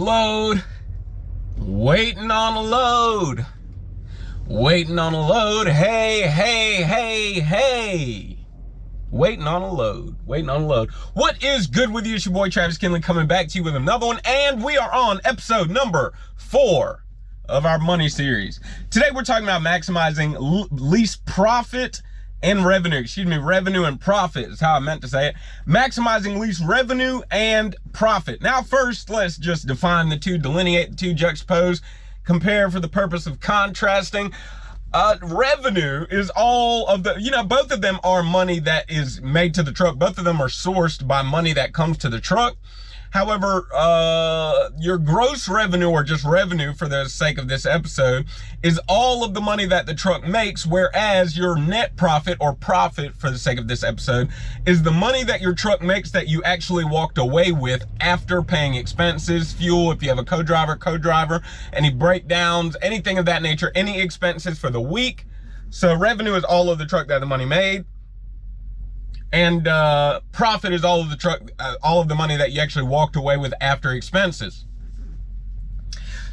load, waiting on a load, waiting on a load. Hey, hey, hey, hey. Waiting on a load, waiting on a load. What is good with you? It's your boy Travis Kinley coming back to you with another one, and we are on episode number 4 of our money series. Today we're talking about maximizing lease profit and revenue. Revenue and profit is how I meant to say it. Maximizing lease revenue and profit. Now first, let's just define the two, delineate the two, juxtapose, compare for the purpose of contrasting. Revenue is all of the, both of them are money that is made to the truck. Both of them are sourced by money that comes to the truck. However, your gross revenue, or just revenue for the sake of this episode, is all of the money that the truck makes, whereas your net profit, or profit for the sake of this episode, is the money that your truck makes that you actually walked away with after paying expenses, fuel, if you have a co-driver, any breakdowns, anything of that nature, any expenses for the week. So revenue is all of the truck that the money made. And profit is all of the truck, all of the money that you actually walked away with after expenses.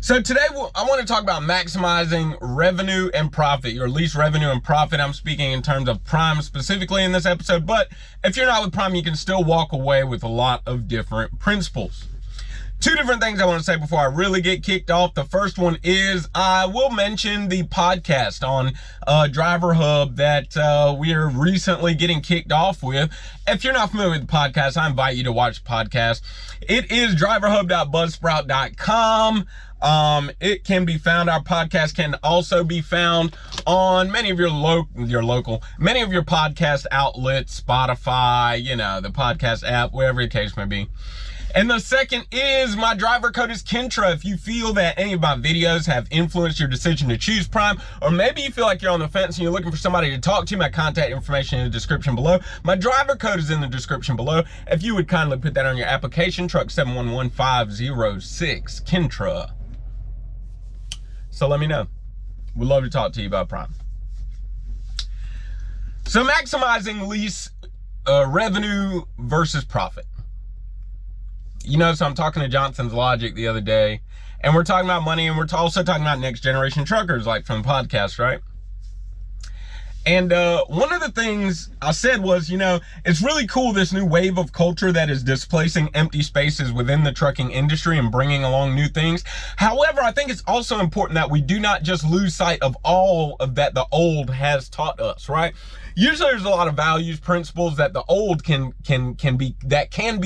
So today I want to talk about maximizing revenue and profit, your lease revenue and profit. I'm speaking in terms of Prime specifically in this episode, but if you're not with Prime, you can still walk away with a lot of different principles. Two different things I want to say before I really get kicked off. The first one is I will mention the podcast on Driver Hub that we are recently getting kicked off with. If you're not familiar with the podcast, I invite you to watch the podcast. It is driverhub.buzzsprout.com. It can be found. Our podcast can also be found on many of your many of your podcast outlets, Spotify, the podcast app, wherever the case may be. And the second is my driver code is KINTRA. If you feel that any of my videos have influenced your decision to choose Prime, or maybe you feel like you're on the fence and you're looking for somebody to talk to, my contact information in the description below. My driver code is in the description below. If you would kindly put that on your application, truck 711506, KINTRA. So let me know. We'd love to talk to you about Prime. So maximizing lease revenue versus profit. So I'm talking to Johnson's Logic the other day, and we're talking about money, and we're also talking about next generation truckers, like from the podcast, right? And one of the things I said was, it's really cool, this new wave of culture that is displacing empty spaces within the trucking industry and bringing along new things. However, I think it's also important that we do not just lose sight of all of that the old has taught us, right? Usually there's a lot of values, principles that the old can be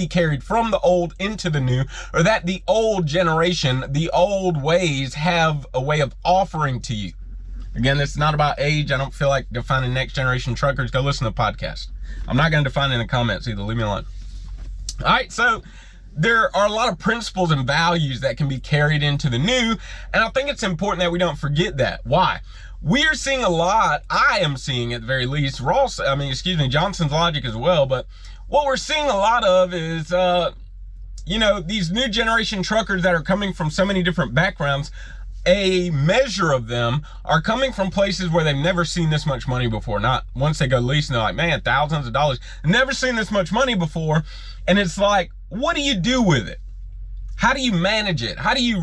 carried from the old into the new, or that the old generation, the old ways have a way of offering to you. Again, this is not about age. I don't feel like defining next generation truckers. Go listen to the podcast. I'm not going to define it in the comments either. Leave me alone. All right, so there are a lot of principles and values that can be carried into the new, and I think it's important that we don't forget that. Why? We are seeing a lot, I am seeing at the very least, Johnson's Logic as well, but what we're seeing a lot of is, these new generation truckers that are coming from so many different backgrounds. A measure of them are coming from places where they've never seen this much money before. Not once they go lease and they're like, man, thousands of dollars, never seen this much money before. And it's like, what do you do with it? How do you manage it? How do you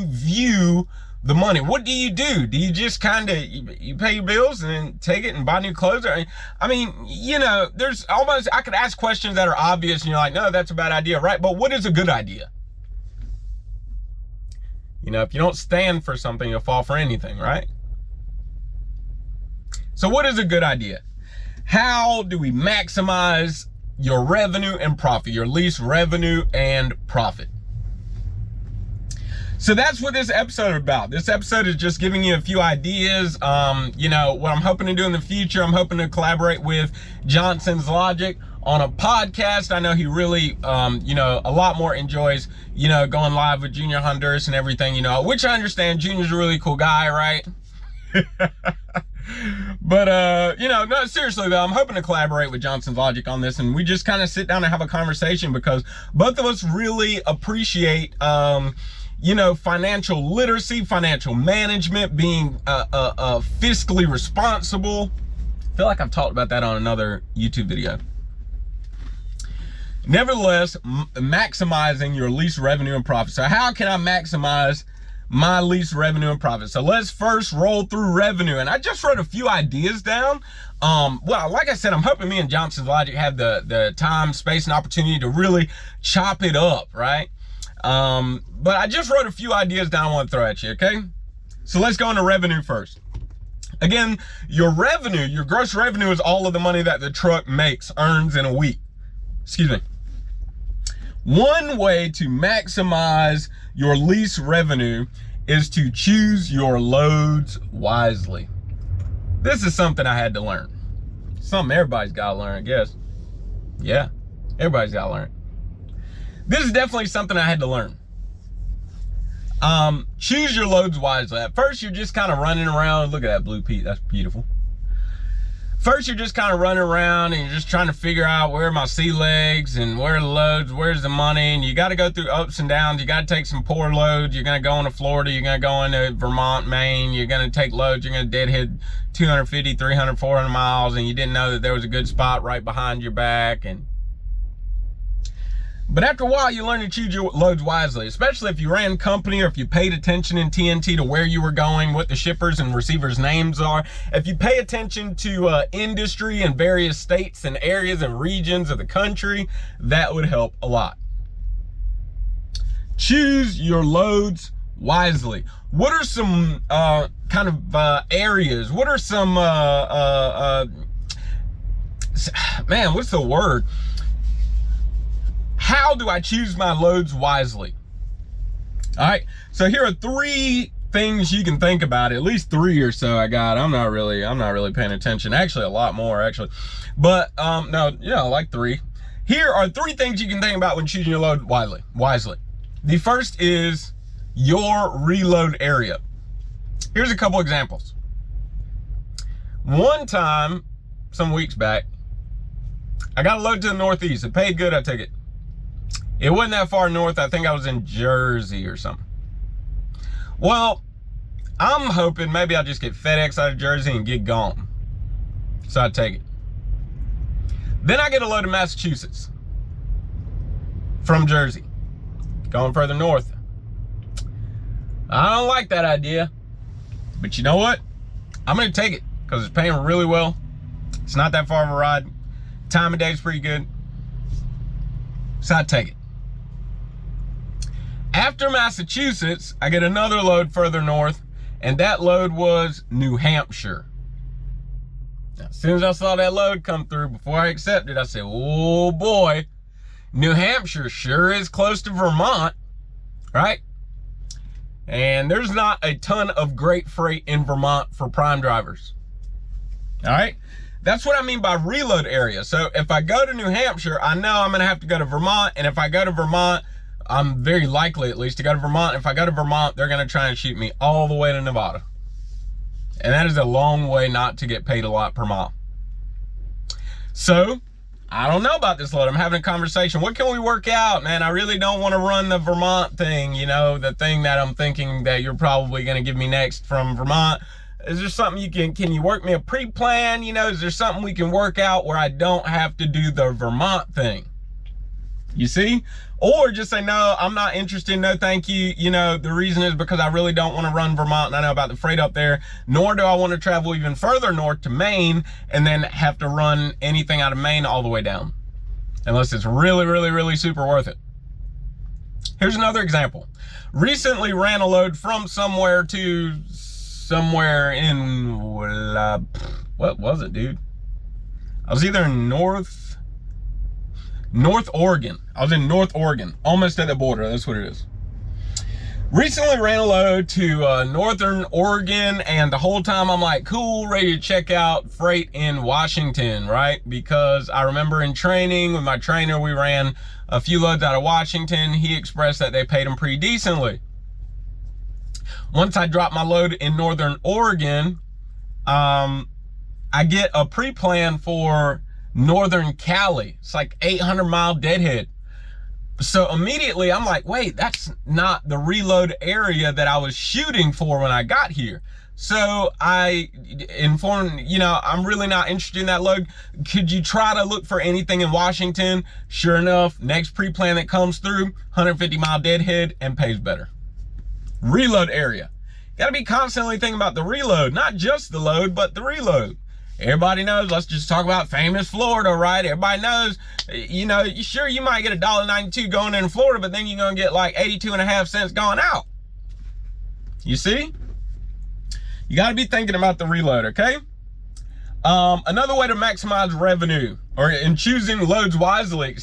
view the money? What do? Do you just you pay your bills and then take it and buy new clothes? There's almost, I could ask questions that are obvious and you're like, no, that's a bad idea, right? But what is a good idea? If you don't stand for something, you'll fall for anything, right? So what is a good idea? How do we maximize your revenue and profit, your lease revenue and profit? So that's what this episode is about. This episode is just giving you a few ideas. What I'm hoping to do in the future, I'm hoping to collaborate with Johnson's Logic on a podcast. I know he really, a lot more enjoys, going live with Junior Honduras and everything, which I understand. Junior's a really cool guy, right? But, no, seriously though, I'm hoping to collaborate with Johnson's Logic on this, and we just kind of sit down and have a conversation, because both of us really appreciate, financial literacy, financial management, being fiscally responsible. I feel like I've talked about that on another YouTube video. Nevertheless, maximizing your lease revenue and profit. So how can I maximize my lease revenue and profit? So let's first roll through revenue. And I just wrote a few ideas down. Well, like I said, I'm hoping me and Johnson's Logic have the time, space, and opportunity to really chop it up, right? But I just wrote a few ideas down I want to throw at you, okay? So let's go into revenue first. Again, your revenue, your gross revenue is all of the money that the truck earns in a week. Excuse me. One way to maximize your lease revenue is to choose your loads wisely. This is something I had to learn. Something everybody's got to learn, I guess. Yeah, everybody's got to learn. This is definitely something I had to learn. Choose your loads wisely. At first, you're just kind of running around. Look at that blue peat. That's beautiful. First, you're just kind of running around and you're just trying to figure out where are my sea legs and where are the loads, where's the money, and you got to go through ups and downs. You got to take some poor loads. You're going to go into Florida. You're going to go into Vermont, Maine. You're going to take loads. You're going to deadhead 250, 300, 400 miles, and you didn't know that there was a good spot right behind your back. But after a while, you learn to choose your loads wisely, especially if you ran company or if you paid attention in TNT to where you were going, what the shippers and receivers' names are. If you pay attention to industry in various states and areas and regions of the country, that would help a lot. Choose your loads wisely. What are some areas? What are some, man, what's the word? How do I choose my loads wisely? All right, so here are 3 things you can think about. At least 3 or so I got. I'm not really paying attention. Actually, a lot more actually. But no, yeah, like 3. Here are 3 things you can think about when choosing your load wisely. The first is your reload area. Here's a couple examples. One time, some weeks back, I got a load to the Northeast. It paid good, I took it. It wasn't that far north. I think I was in Jersey or something. Well, I'm hoping maybe I'll just get FedEx out of Jersey and get gone. So I take it. Then I get a load in Massachusetts from Jersey, going further north. I don't like that idea, but you know what? I'm going to take it because it's paying really well. It's not that far of a ride. Time of day is pretty good. So I take it. After Massachusetts, I get another load further north, and that load was New Hampshire. Now, as soon as I saw that load come through, before I accepted, I said, oh boy, New Hampshire sure is close to Vermont, right? And there's not a ton of great freight in Vermont for prime drivers. All right? That's what I mean by reload area. So if I go to New Hampshire, I know I'm gonna have to go to Vermont, and if I go to Vermont, I'm very likely at least to go to Vermont. If I go to Vermont, they're gonna try and shoot me all the way to Nevada. And that is a long way not to get paid a lot per mile. So, I don't know about this load. I'm having a conversation. What can we work out, man? I really don't want to run the Vermont thing, you know, the thing that I'm thinking that you're probably gonna give me next from Vermont. Is there something you can you work me a pre-plan? You know, is there something we can work out where I don't have to do the Vermont thing? You see? Or just say, no, I'm not interested, no thank you. You know, the reason is because I really don't want to run Vermont and I know about the freight up there, nor do I want to travel even further north to Maine and then have to run anything out of Maine all the way down. Unless it's really, really, really super worth it. Here's another example. Recently ran a load from somewhere to somewhere in, what was it, dude? I was either in North Oregon. I was in North Oregon, almost at the border. That's what it is. Recently ran a load to Northern Oregon, and the whole time I'm like, cool, ready to check out freight in Washington, right? Because I remember in training with my trainer, we ran a few loads out of Washington. He expressed that they paid him pretty decently. Once I dropped my load in Northern Oregon, I get a pre-plan for Northern Cali. It's like 800-mile deadhead. So immediately I'm like, wait, that's not the reload area that I was shooting for when I got here. So I informed, I'm really not interested in that load. Could you try to look for anything in Washington? Sure enough, next pre-plan that comes through, 150-mile deadhead and pays better. Reload area. Got to be constantly thinking about the reload, not just the load, but the reload. Everybody knows, let's just talk about famous Florida, right? Everybody knows, sure, you might get $1.92 going in Florida, but then you're going to get like 82.5 cents going out. You see? You got to be thinking about the reload, okay? Another way to maximize revenue, or in choosing loads wisely,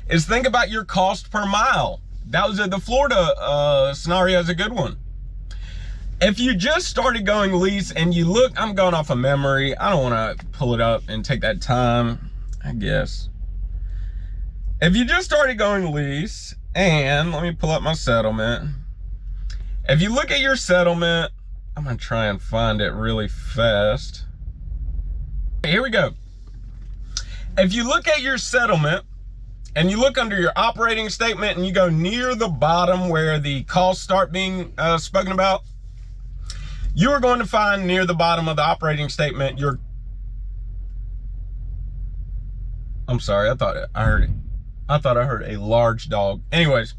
is think about your cost per mile. That was the Florida scenario is a good one. If you just started going lease and you look, I'm going off of memory. I don't want to pull it up and take that time, I guess. If you just started going lease, and let me pull up my settlement. If you look at your settlement, I'm going to try and find it really fast. Here we go. If you look at your settlement and you look under your operating statement and you go near the bottom where the costs start being spoken about, you are going to find near the bottom of the operating statement I'm sorry, I thought I heard it. I thought I heard a large dog. Anyways,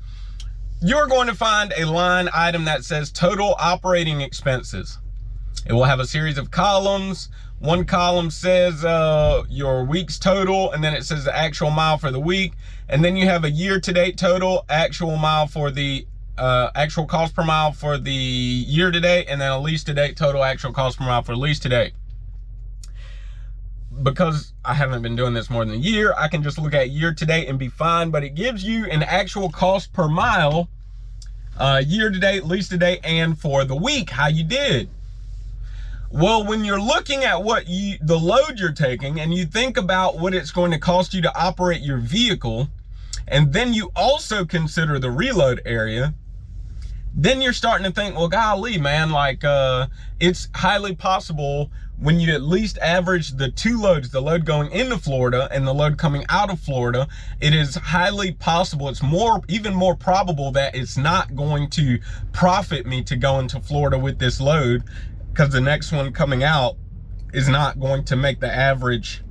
you're going to find a line item that says total operating expenses. It will have a series of columns. One column says your week's total, and then it says the actual mile for the week. And then you have a year-to-date total, actual mile for the actual cost per mile for the year to date, and then a lease to date total actual cost per mile for lease to date. Because I haven't been doing this more than a year, I can just look at year to date and be fine, but it gives you an actual cost per mile, year to date, lease to date, and for the week, how you did. Well, when you're looking at the load you're taking, and you think about what it's going to cost you to operate your vehicle, and then you also consider the reload area, then you're starting to think, well, golly, man, like it's highly possible when you at least average the two loads, the load going into Florida and the load coming out of Florida, it is highly possible, it's even more probable that it's not going to profit me to go into Florida with this load, because the next one coming out is not going to make the average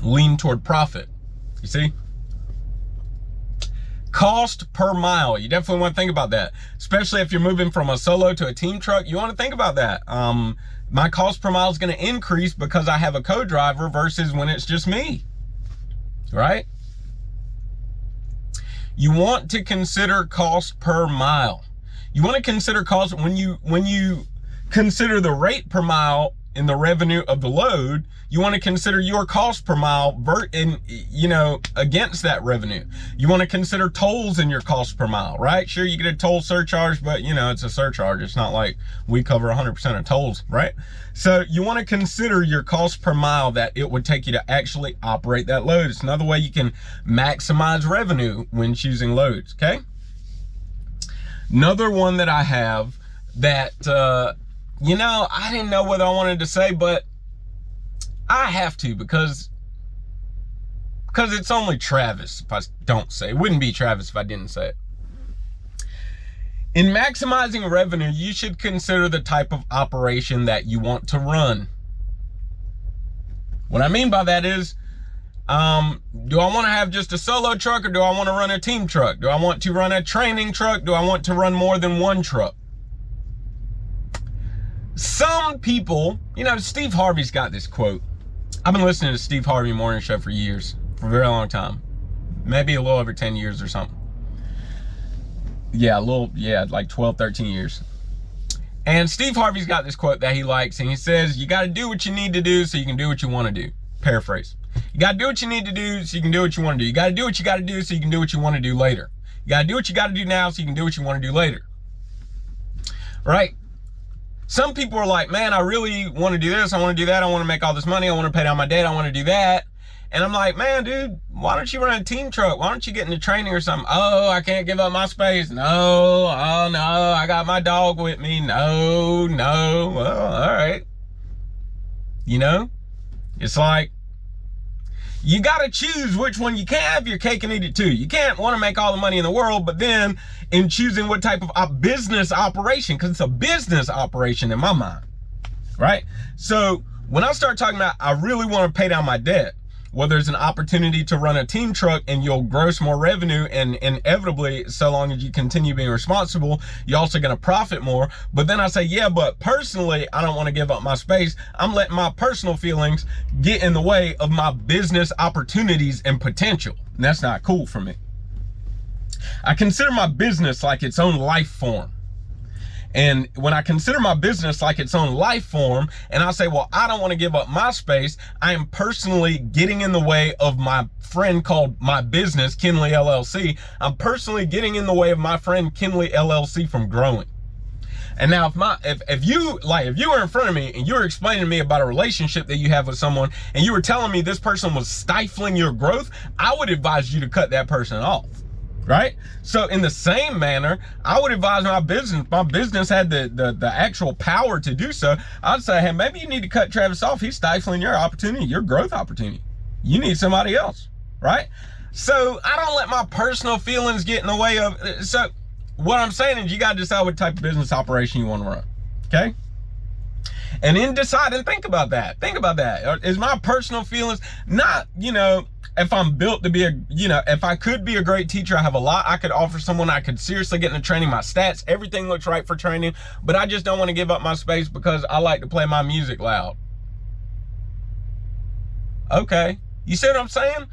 lean toward profit. You see? Cost per mile. You definitely want to think about that, especially if you're moving from a solo to a team truck. You want to think about that. My cost per mile is going to increase because I have a co-driver versus when it's just me, right? You want to consider cost per mile. You want to consider cost when you consider the rate per mile in the revenue of the load. You want to consider your cost per mile against that revenue. You want to consider tolls in your cost per mile, right? Sure, you get a toll surcharge, but it's a surcharge. It's not like we cover 100% of tolls, right? So you want to consider your cost per mile that it would take you to actually operate that load. It's another way you can maximize revenue when choosing loads, okay? Another one that I have that, I didn't know what I wanted to say, but I have to because it's only Travis if I don't say it. It wouldn't be Travis if I didn't say it. In maximizing revenue, you should consider the type of operation that you want to run. What I mean by that is, do I want to have just a solo truck, or do I want to run a team truck? Do I want to run a training truck? Do I want to run more than one truck? Some people, Steve Harvey's got this quote. I've been listening to Steve Harvey morning show for years, for a very long time, maybe a little over 10 years or something. Yeah, like 12, 13 years. And Steve Harvey's got this quote that he likes, and he says, you got to do what you need to do so you can do what you want to do. Paraphrase. You got to do what you need to do so you can do what you want to do. You got to do what you got to do so you can do what you want to do later. You got to do what you got to do now so you can do what you want to do later. Right? Some people are like, man, I really want to do this. I want to do that. I want to make all this money. I want to pay down my debt. I want to do that. And I'm like, man, dude, why don't you run a team truck? Why don't you get into training or something? Oh, I can't give up my space. No, oh no, I got my dog with me. No. Well, all right. It's like, you got to choose which one. You can't have your cake and eat it too. You can't want to make all the money in the world, but then in choosing what type of business operation, because it's a business operation in my mind. right? So when I start talking about, I really want to pay down my debt, well, there's an opportunity to run a team truck and you'll gross more revenue, and inevitably, so long as you continue being responsible, you're also going to profit more. But then I say, yeah, but personally, I don't want to give up my space. I'm letting my personal feelings get in the way of my business opportunities and potential. And that's not cool for me. I consider my business like its own life form. And when I consider my business like its own life form, and I say, well, I don't want to give up my space, I am personally getting in the way of my friend called my business, Kinley LLC. I'm personally getting in the way of my friend Kinley LLC from growing. And now if you were in front of me and you were explaining to me about a relationship that you have with someone and you were telling me this person was stifling your growth, I would advise you to cut that person off. Right? So in the same manner, I would advise my business had the actual power to do so. I'd say, hey, maybe you need to cut Travis off. He's stifling your opportunity, your growth opportunity. You need somebody else, right? So I don't let my personal feelings get in the way of, so what I'm saying is you got to decide what type of business operation you want to run, okay? And in deciding, think about that. Think about that. Is my personal feelings not, if I'm built to be if I could be a great teacher, I have a lot I could offer someone, I could seriously get into training, my stats, everything looks right for training, but I just don't want to give up my space because I like to play my music loud. Okay. You see what I'm saying?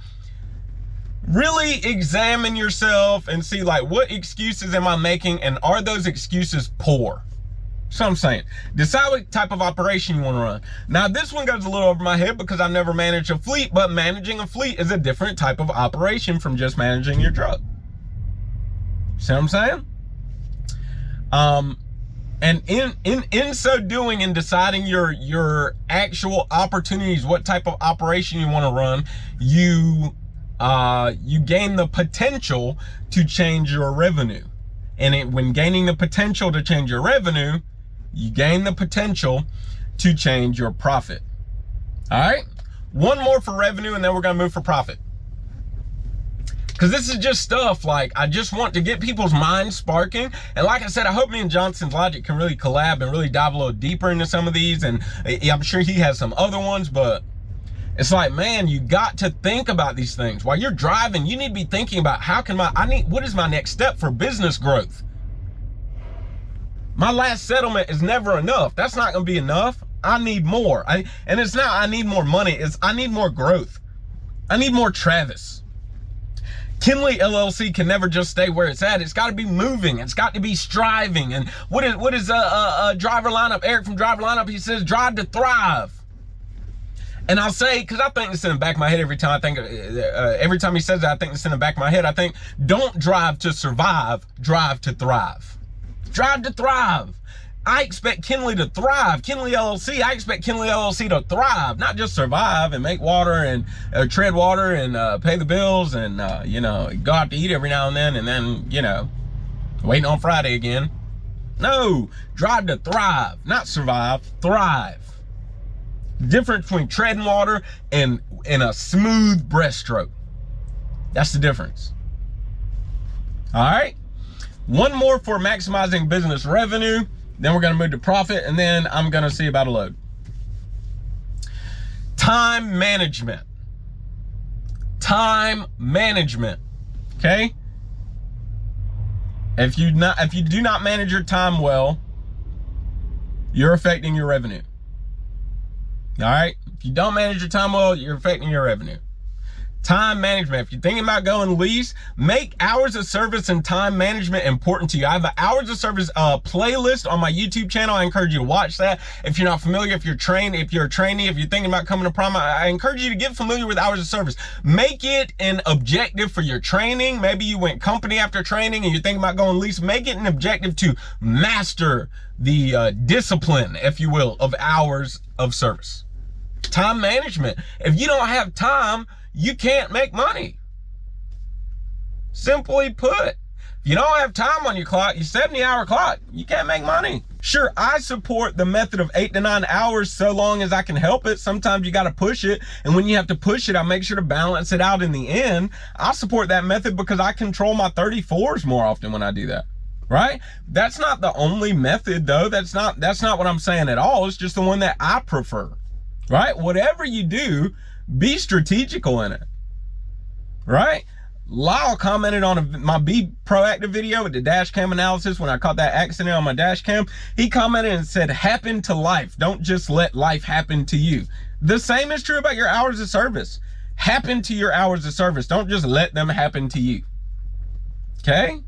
Really examine yourself and see, like, what excuses am I making, and are those excuses poor? So I'm saying, decide what type of operation you want to run. Now, this one goes a little over my head because I've never managed a fleet, but managing a fleet is a different type of operation from just managing your truck. See what I'm saying? And in so doing, in deciding your actual opportunities, what type of operation you want to run, you gain the potential to change your revenue. And when gaining the potential to change your revenue, you gain the potential to change your profit. All right, one more for revenue, and then we're gonna move for profit. Because this is just stuff like, I just want to get people's minds sparking. And like I said, I hope me and Johnson's Logic can really collab and really dive a little deeper into some of these. And I'm sure he has some other ones, but it's like, man, you got to think about these things. While you're driving, you need to be thinking about what is my next step for business growth? My last settlement is never enough. That's not gonna be enough. I need more. And it's not I need more money, it's I need more growth. I need more Travis. Kinley LLC can never just stay where it's at. It's got to be moving. It's got to be striving. And what is driver lineup? Eric from driver lineup, he says, drive to thrive. And I'll say, because I think this in the back of my head every time every time he says that, I think this in the back of my head. I think, don't drive to survive, drive to thrive. Drive to thrive. I expect Kinley to thrive. Kinley LLC, I expect Kinley LLC to thrive, not just survive and make water and tread water and pay the bills and, go out to eat every now and then, waiting on Friday again. No, drive to thrive, not survive, thrive. Difference between treading water and a smooth breaststroke. That's the difference. All right. One more for maximizing business revenue. Then we're going to move to profit, and then I'm going to see about a load. Time management. Time management. Okay? If you do not manage your time well, you're affecting your revenue. All right? If you don't manage your time well, you're affecting your revenue. Time management. If you're thinking about going lease, make hours of service and time management important to you. I have an hours of service playlist on my YouTube channel. I encourage you to watch that. If you're not familiar, if you're trainee, if you're thinking about coming to prom, I encourage you to get familiar with hours of service. Make it an objective for your training. Maybe you went company after training and you're thinking about going lease. Make it an objective to master the discipline, if you will, of hours of service. Time management. If you don't have time, you can't make money. Simply put, if you don't have time on your clock, your 70-hour clock, you can't make money. Sure, I support the method of 8 to 9 hours so long as I can help it. Sometimes you got to push it. And when you have to push it, I make sure to balance it out in the end. I support that method because I control my 34s more often when I do that. right? That's not the only method though. That's not what I'm saying at all. It's just the one that I prefer, right? Whatever you do, be strategical in it, right? Lyle commented on my Be Proactive video with the dash cam analysis when I caught that accident on my dash cam. He commented and said, happen to life. Don't just let life happen to you. The same is true about your hours of service. Happen to your hours of service. Don't just let them happen to you. Okay?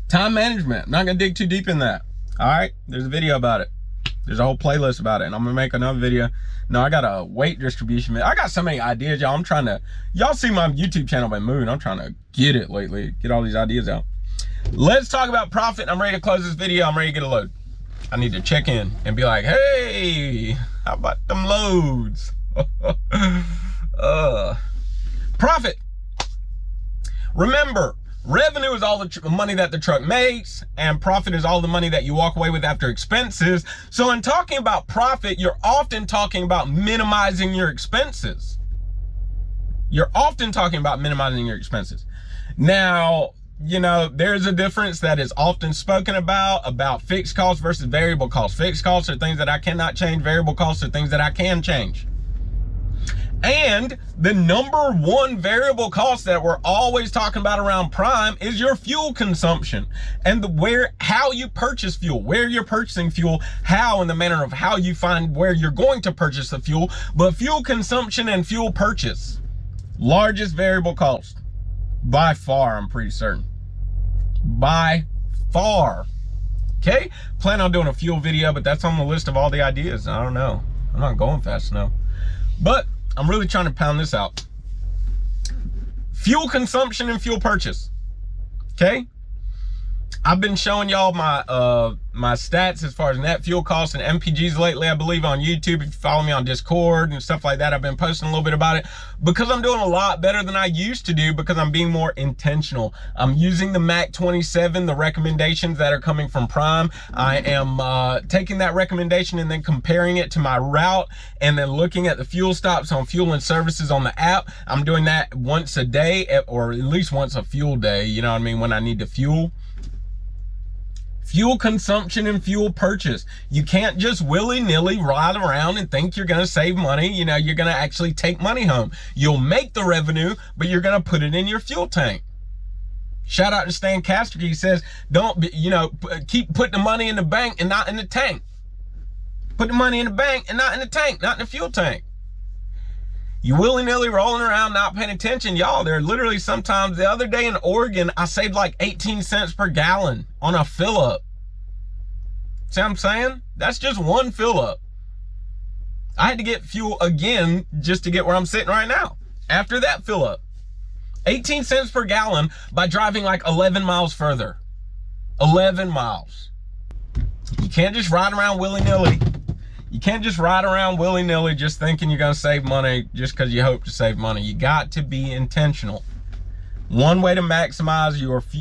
Time management. I'm not going to dig too deep in that. All right? There's a video about it. There's a whole playlist about it, and I'm going to make another video. No, I got a weight distribution. I got so many ideas, y'all. I'm trying to, y'all see my YouTube channel been moving. I'm trying to get it lately, get all these ideas out. Let's talk about profit. I'm ready to close this video. I'm ready to get a load. I need to check in and be like, hey, how about them loads? Profit. Remember, revenue is all the money that the truck makes, and profit is all the money that you walk away with after expenses. So in talking about profit, you're often talking about minimizing your expenses. You're often talking about minimizing your expenses. Now, you know, there's a difference that is often spoken about fixed costs versus variable costs. Fixed costs are things that I cannot change. Variable costs are things that I can change. And the number one variable cost that we're always talking about around Prime is your fuel consumption, and how you purchase fuel, where you're purchasing fuel, how in the manner of how you find where you're going to purchase the fuel. But fuel consumption and fuel purchase, largest variable cost by far, I'm pretty certain. By far. Okay, plan on doing a fuel video, but that's on the list of all the ideas. I don't know. I'm not going fast enough. But I'm really trying to pound this out. Fuel consumption and fuel purchase. Okay? I've been showing y'all my stats as far as net fuel costs and MPGs lately, I believe, on YouTube. If you follow me on Discord and stuff like that, I've been posting a little bit about it because I'm doing a lot better than I used to do, because I'm being more intentional. I'm using the MAC 27, the recommendations that are coming from Prime. I am taking that recommendation and then comparing it to my route, and then looking at the fuel stops on fuel and services on the app. I'm doing that once a day, or at least once a fuel day, you know what I mean, when I need to fuel. Fuel consumption and fuel purchase. You can't just willy-nilly ride around and think you're gonna save money. You know, you're gonna actually take money home. You'll make the revenue, but you're gonna put it in your fuel tank. Shout out to Stan Castrick. He says, keep putting the money in the bank and not in the tank. Put the money in the bank and not in the tank, not in the fuel tank. You willy-nilly rolling around not paying attention. Y'all, there are literally sometimes, the other day in Oregon, I saved like 18 cents per gallon on a fill up. See what I'm saying? That's just one fill up. I had to get fuel again just to get where I'm sitting right now after that fill up. 18 cents per gallon by driving like 11 miles further. 11 miles. You can't just ride around willy-nilly. You can't just ride around willy-nilly just thinking you're gonna save money just because you hope to save money. You got to be intentional. One way to maximize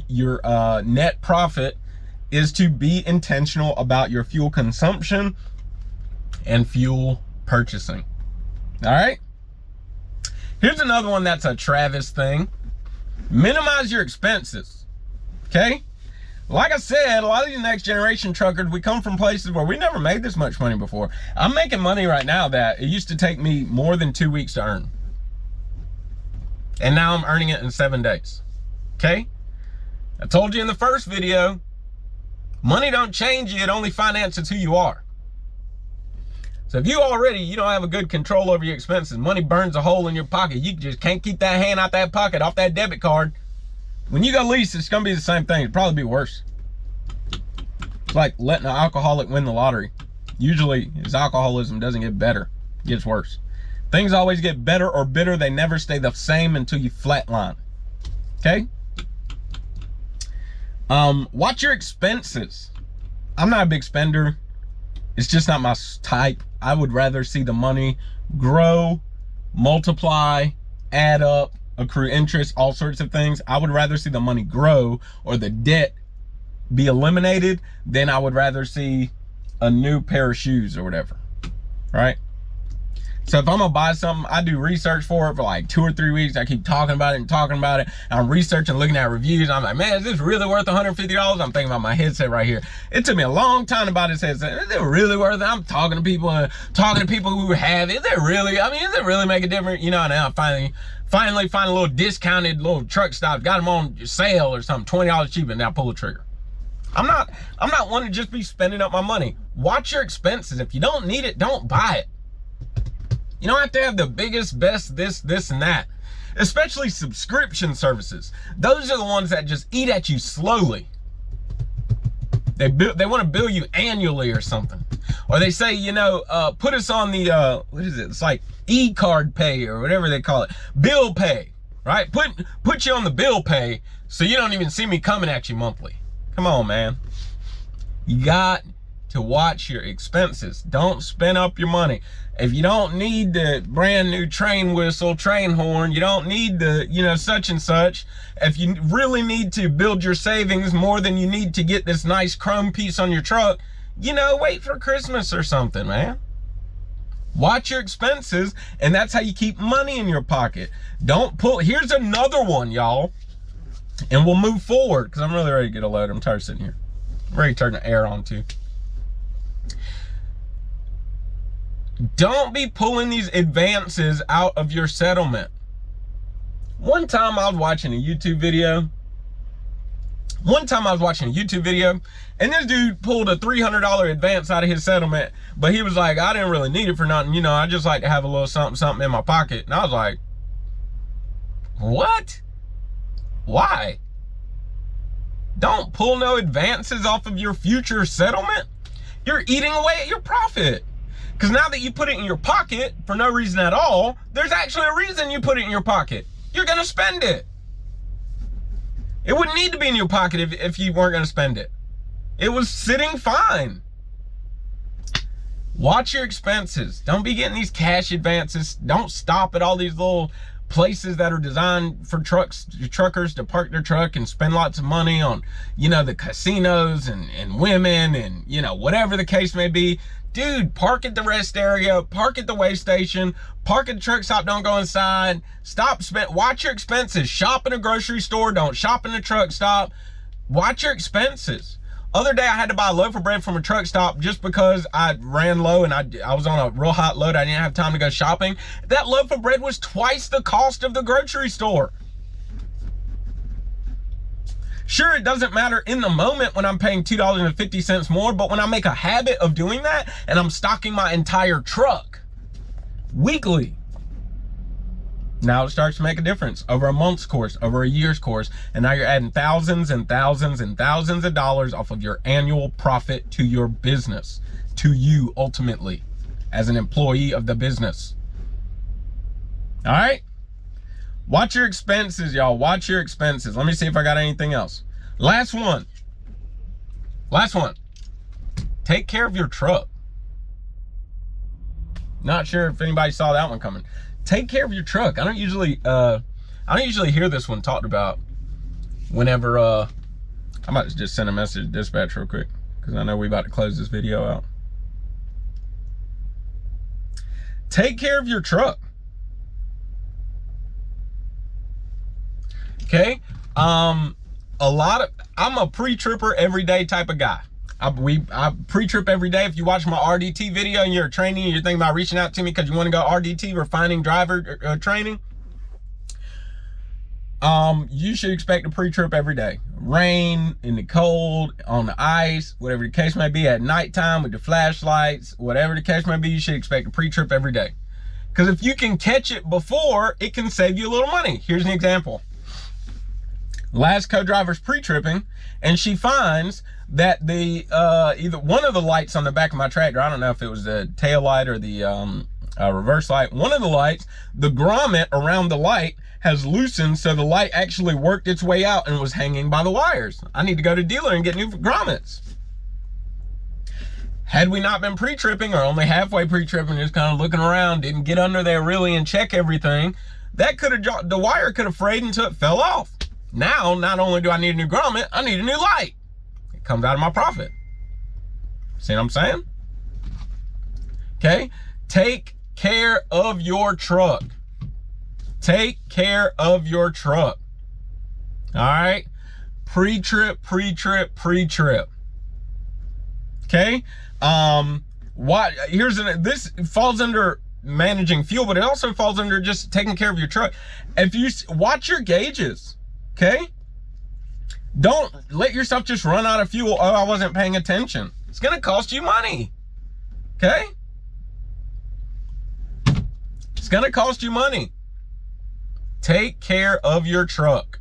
your net profit is to be intentional about your fuel consumption and fuel purchasing. All right? Here's another one that's a Travis thing. Minimize your expenses, okay? Like I said, a lot of these next generation truckers, we come from places where we never made this much money before. I'm making money right now that it used to take me more than 2 weeks to earn. And now I'm earning it in 7 days, okay? I told you in the first video, money don't change you, it only finances who you are. So if you don't have a good control over your expenses, money burns a hole in your pocket, you just can't keep that hand out that pocket, off that debit card. When you go lease, it's gonna be the same thing. It'd probably be worse. It's like letting an alcoholic win the lottery. Usually his alcoholism doesn't get better, it gets worse. Things always get better or bitter. They never stay the same until you flatline, okay? Watch your expenses. I'm not a big spender. It's just not my type. I would rather see the money grow, multiply, add up, accrue interest, all sorts of things. I would rather see the money grow or the debt be eliminated than I would rather see a new pair of shoes or whatever, right? So if I'm gonna buy something, I do research for it for like 2 or 3 weeks. I keep talking about it and talking about it. And I'm researching, looking at reviews. I'm like, man, is this really worth $150? I'm thinking about my headset right here. It took me a long time to buy this headset. Is it really worth it? I'm talking to people who have it. Is it really? I mean, does it really make a difference? You know, now I finally find a little discounted little truck stop. Got them on sale or something, $20 cheaper. Now pull the trigger. I'm not one to just be spending up my money. Watch your expenses. If you don't need it, don't buy it. You don't have to have the biggest, best, this, and that. Especially subscription services. Those are the ones that just eat at you slowly. They want to bill you annually or something. Or they say, you know, put us on the, what is it? It's like e-card pay or whatever they call it. Bill pay, right? Put you on the bill pay so you don't even see me coming at you monthly. Come on, man. You got to watch your expenses. Don't spend up your money. If you don't need the brand new train whistle, train horn, you don't need the, you know, such and such. If you really need to build your savings more than you need to get this nice chrome piece on your truck, you know, wait for Christmas or something, man. Watch your expenses, and that's how you keep money in your pocket. Don't pull. Here's another one, y'all, and we'll move forward because I'm really ready to get a load. I'm tired of sitting here. I'm ready to turn the air on too. Don't be pulling these advances out of your settlement. One time I was watching a YouTube video. And this dude pulled a $300 advance out of his settlement, but he was like, I didn't really need it for nothing. You know, I just like to have a little something in my pocket. And I was like, what? Why? Don't pull no advances off of your future settlement. You're eating away at your profit. Because now that you put it in your pocket for no reason at all, there's actually a reason you put it in your pocket. You're going to spend it. It wouldn't need to be in your pocket if you weren't going to spend it. It was sitting fine. Watch your expenses. Don't be getting these cash advances. Don't stop at all these little places that are designed for truckers to park their truck and spend lots of money on, you know, the casinos and women and, you know, whatever the case may be. Dude, park at the rest area, park at the weigh station, park at the truck stop, don't go inside. Watch your expenses. Shop in a grocery store, don't shop in a truck stop. Watch your expenses. Other day I had to buy a loaf of bread from a truck stop just because I ran low and I was on a real hot load. I didn't have time to go shopping. That loaf of bread was twice the cost of the grocery store. Sure, it doesn't matter in the moment when I'm paying $2.50 more, but when I make a habit of doing that and I'm stocking my entire truck weekly, now it starts to make a difference over a month's course, over a year's course, and now you're adding thousands and thousands and thousands of dollars off of your annual profit to your business, to you ultimately as an employee of the business. All right? Watch your expenses, y'all. Watch your expenses. Let me see if I got anything else. Last one. Take care of your truck. Not sure if anybody saw that one coming. Take care of your truck. I don't usually hear this one talked about whenever I might just send a message to dispatch real quick because I know we're about to close this video out. Take care of your truck. Okay, I'm a pre-tripper every day type of guy. I pre-trip every day. If you watch my RDT video and you're training and you're thinking about reaching out to me because you want to go RDT, refining driver training, you should expect a pre-trip every day. Rain, in the cold, on the ice, whatever the case may be, at nighttime with the flashlights, whatever the case may be, you should expect a pre-trip every day. Because if you can catch it before, it can save you a little money. Here's an example. Last co-driver's pre-tripping, and she finds that the either one of the lights on the back of my tractor, I don't know if it was the tail light or the reverse light, one of the lights, the grommet around the light has loosened, so the light actually worked its way out and was hanging by the wires. I need to go to the dealer and get new grommets. Had we not been pre-tripping or only halfway pre-tripping, just kind of looking around, didn't get under there really and check everything, that could have, the wire could have frayed until it fell off. Now, not only do I need a new grommet, I need a new light. It comes out of my profit. See what I'm saying? Okay, take care of your truck. Take care of your truck. All right? Pre-trip. Okay? This falls under managing fuel, but it also falls under just taking care of your truck. If you watch your gauges, okay? Don't let yourself just run out of fuel. Oh, I wasn't paying attention. It's going to cost you money. Okay? It's going to cost you money. Take care of your truck.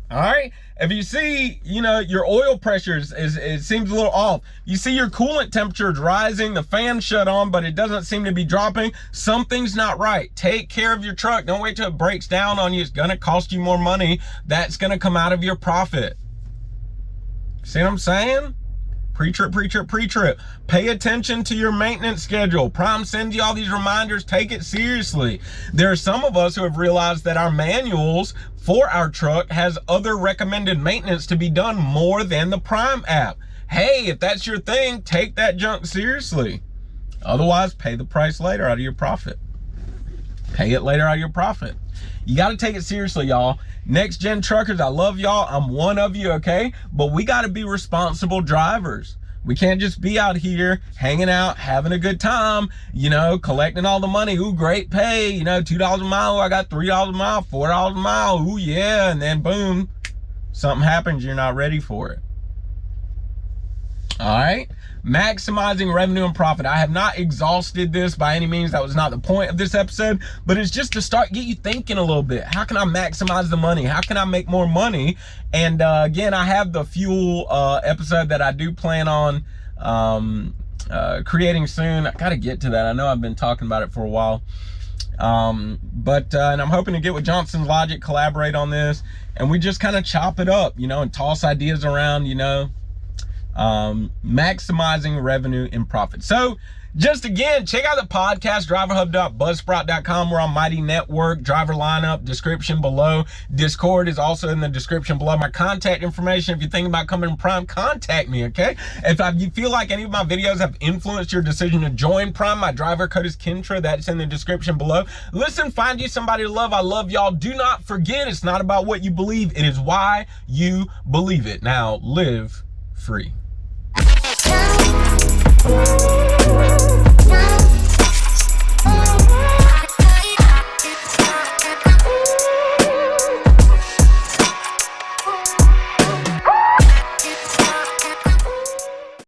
All right? If you see, your oil pressure it seems a little off. You see your coolant temperature is rising, the fan shut on, but it doesn't seem to be dropping. Something's not right. Take care of your truck. Don't wait till it breaks down on you. It's going to cost you more money. That's going to come out of your profit. See what I'm saying? Pre-trip. Pay attention to your maintenance schedule. Prime sends you all these reminders. Take it seriously. There are some of us who have realized that our manuals for our truck has other recommended maintenance to be done more than the Prime app. Hey, if that's your thing, take that junk seriously. Otherwise, pay the price later out of your profit. Pay it later out of your profit. You got to take it seriously, y'all. Next gen truckers, I love y'all. I'm one of you, okay? But we got to be responsible drivers. We can't just be out here hanging out, having a good time, collecting all the money. Ooh, great pay, $2 a mile. I got $3 a mile, $4 a mile. Ooh, yeah. And then boom, something happens. You're not ready for it. All right. Maximizing revenue and profit. I have not exhausted this by any means. That was not the point of this episode, but it's just to get you thinking a little bit. How can I maximize the money? How can I make more money? And again, I have the fuel episode that I do plan on creating soon. I got to get to that. I know I've been talking about it for a while. And I'm hoping to get with Johnson's Logic, collaborate on this, and we just kind of chop it up, and toss ideas around, maximizing revenue and profit. So just again, check out the podcast, driverhub.buzzsprout.com. We're on Mighty Network, driver lineup, description below. Discord is also in the description below. My contact information, if you're thinking about coming to Prime, contact me, okay? If you feel like any of my videos have influenced your decision to join Prime, my driver code is KINTRA. That's in the description below. Listen, find you somebody to love. I love y'all. Do not forget, it's not about what you believe. It is why you believe it. Now, live free.